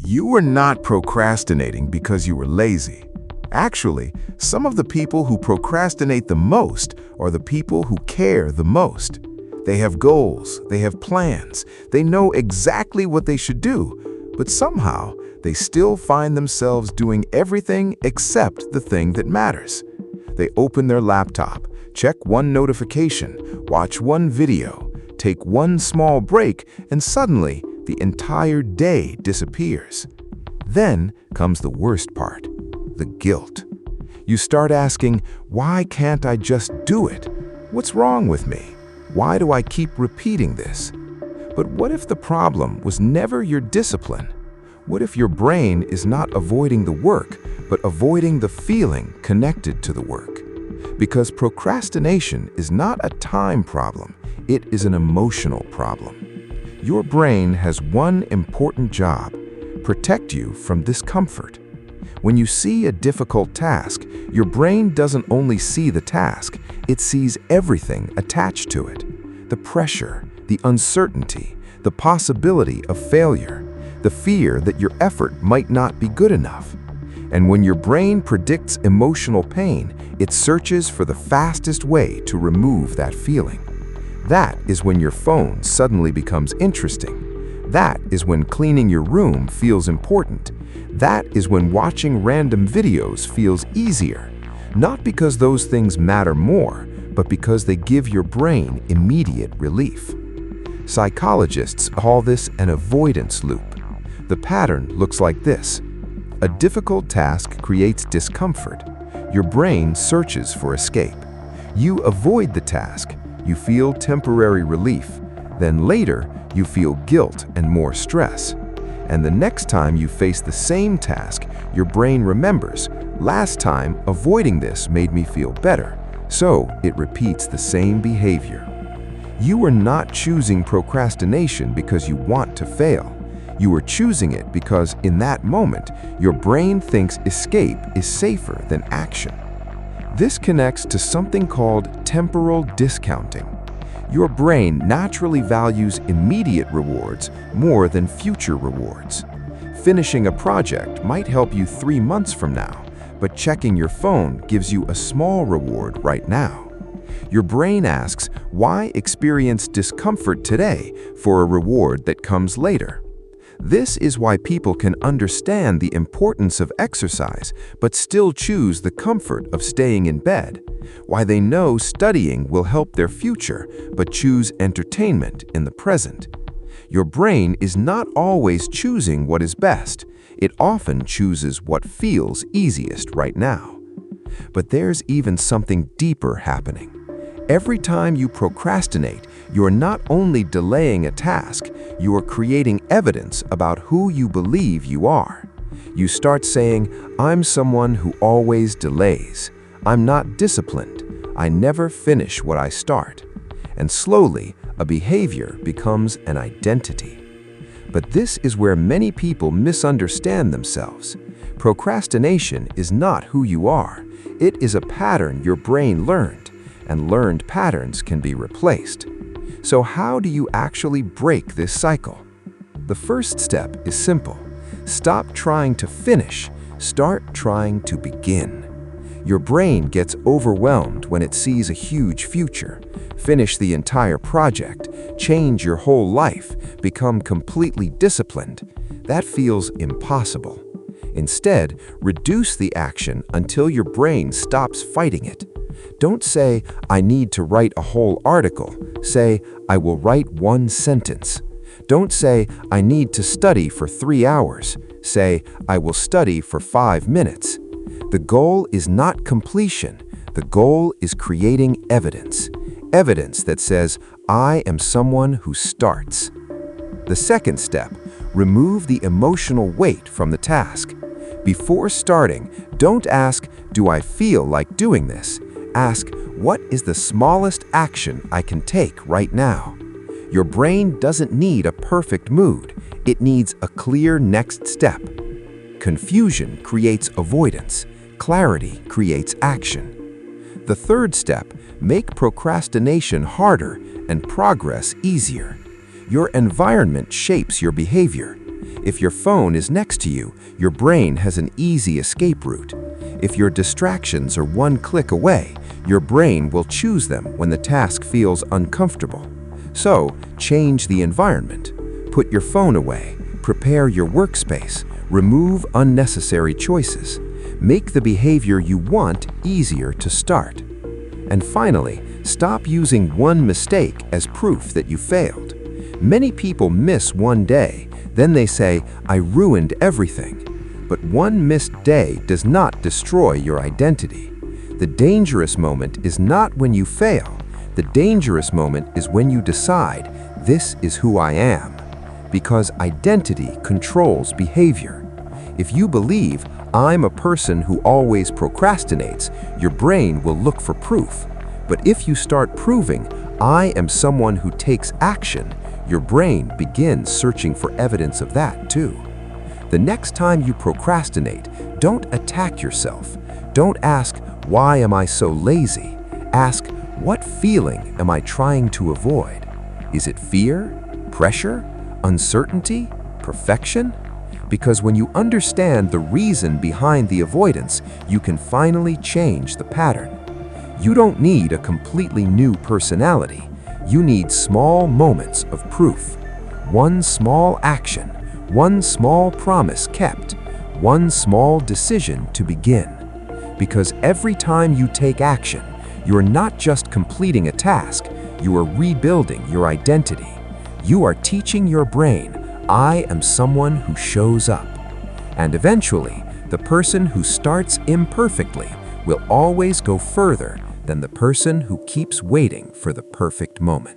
You were not procrastinating because you were lazy. Actually, some of the people who procrastinate the most are the people who care the most. They have goals, they have plans, they know exactly what they should do, but somehow they still find themselves doing everything except the thing that matters. They open their laptop, check one notification, watch one video, take one small break, and suddenly the entire day disappears. Then comes the worst part, the guilt. You start asking, why can't I just do it? What's wrong with me? Why do I keep repeating this? But what if the problem was never your discipline? What if your brain is not avoiding the work, but avoiding the feeling connected to the work? Because procrastination is not a time problem, it is an emotional problem. Your brain has one important job: protect you from discomfort. When you see a difficult task, your brain doesn't only see the task, it sees everything attached to it. The pressure, the uncertainty, the possibility of failure, the fear that your effort might not be good enough. And when your brain predicts emotional pain, it searches for the fastest way to remove that feeling. That is when your phone suddenly becomes interesting. That is when cleaning your room feels important. That is when watching random videos feels easier. Not because those things matter more, but because they give your brain immediate relief. Psychologists call this an avoidance loop. The pattern looks like this. A difficult task creates discomfort. Your brain searches for escape. You avoid the task. You feel temporary relief. Then later, you feel guilt and more stress. And the next time you face the same task, your brain remembers, last time avoiding this made me feel better. So it repeats the same behavior. You are not choosing procrastination because you want to fail. You are choosing it because in that moment, your brain thinks escape is safer than action. This connects to something called temporal discounting. Your brain naturally values immediate rewards more than future rewards. Finishing a project might help you 3 months from now, but checking your phone gives you a small reward right now. Your brain asks, why experience discomfort today for a reward that comes later? This is why people can understand the importance of exercise but still choose the comfort of staying in bed, why they know studying will help their future but choose entertainment in the present. Your brain is not always choosing what is best. It often chooses what feels easiest right now. But there's even something deeper happening. Every time you procrastinate, you are not only delaying a task, you are creating evidence about who you believe you are. You start saying, I'm someone who always delays. I'm not disciplined. I never finish what I start. And slowly, a behavior becomes an identity. But this is where many people misunderstand themselves. Procrastination is not who you are. It is a pattern your brain learned, and learned patterns can be replaced. So how do you actually break this cycle? The first step is simple. Stop trying to finish. Start trying to begin. Your brain gets overwhelmed when it sees a huge future. Finish the entire project, change your whole life, become completely disciplined. That feels impossible. Instead, reduce the action until your brain stops fighting it. Don't say, I need to write a whole article. Say, I will write 1 sentence. Don't say, I need to study for 3 hours. Say, I will study for 5 minutes. The goal is not completion. The goal is creating evidence. Evidence that says, I am someone who starts. The second step, remove the emotional weight from the task. Before starting, don't ask, do I feel like doing this? Ask, what is the smallest action I can take right now? Your brain doesn't need a perfect mood. It needs a clear next step. Confusion creates avoidance. Clarity creates action. The third step, make procrastination harder and progress easier. Your environment shapes your behavior. If your phone is next to you, your brain has an easy escape route. If your distractions are one click away, your brain will choose them when the task feels uncomfortable. So, change the environment. Put your phone away. Prepare your workspace. Remove unnecessary choices. Make the behavior you want easier to start. And finally, stop using one mistake as proof that you failed. Many people miss one day, then they say, "I ruined everything." But one missed day does not destroy your identity. The dangerous moment is not when you fail. The dangerous moment is when you decide, "This is who I am." Because identity controls behavior. If you believe, "I'm a person who always procrastinates," your brain will look for proof. But if you start proving, "I am someone who takes action," your brain begins searching for evidence of that too. The next time you procrastinate, don't attack yourself. Don't ask, "Why am I so lazy?" Ask, "What feeling am I trying to avoid?" Is it fear, pressure, uncertainty, perfection? Because when you understand the reason behind the avoidance, you can finally change the pattern. You don't need a completely new personality. You need small moments of proof. One small action, one small promise kept, one small decision to begin. Because every time you take action, you are not just completing a task, you are rebuilding your identity. You are teaching your brain, "I am someone who shows up." And eventually, the person who starts imperfectly will always go further than the person who keeps waiting for the perfect moment.